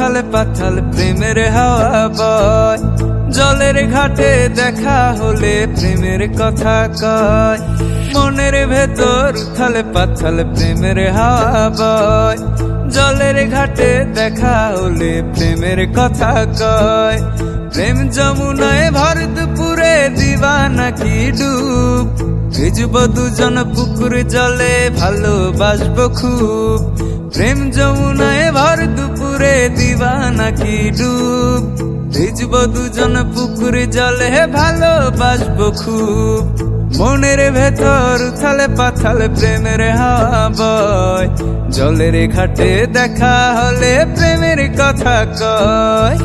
উথাল পাথাল প্রেমের হাওয়া বয়। জলের ঘাটে দেখা হলে প্রেমের কথা কয়। মনের ভেতর উথাল পাথাল প্রেমের হাওয়া বয়। জলের ঘাটে দেখা হলে প্রেমের কথা কয়। প্রেম যমুনায় ভর দুপুরে দিবানা কি ডুব। ভিজব দুজন পুকুর জলে ভালোবাসবো খুব। প্রেম যমুনায় ভর দুপুরে দিবানা কি ডুব। ভিজব দুজন পুকুর জলে ভালোবাসবো খুব। মনের ভেতর উথাল পাথাল প্রেমের হাওয়া বয়। জলের ঘাটে দেখা হলে প্রেমের কথা কয়।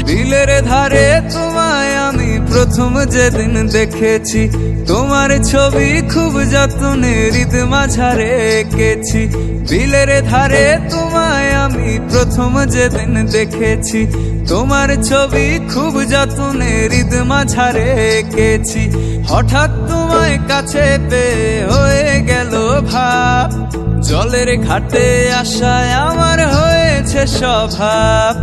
বিলের ধারে তোমায় আমি প্রথম যেদিন দেখেছি। তোমার ছবি খুব যত্নে হৃদ মাঝারে এঁকেছি। বিলের ধারে তোমায় আমি প্রথম যেদিন দেখেছি। তোমার ছবি খুব যত্নে হৃদ মাঝারে এঁকেছি। হঠাৎ তোমায় কাছে পেয়ে হয়ে গেল ভাব। জলের ঘাটে আসায় আমার হয়েছে স্বভাব।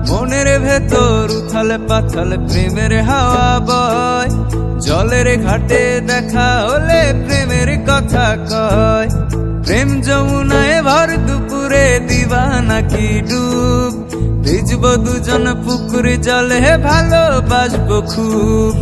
মনের ভেতর উথাল পাথাল প্রেমের হাওয়া বয়। জলের ঘাটে দেখা হলে প্রেমের কথা কয়। প্রেম যমুনায় ভর দুপুরে দিবানা কি ডুব। ভিজব দুজন পুকুর জলে ভালোবাসবো খুব।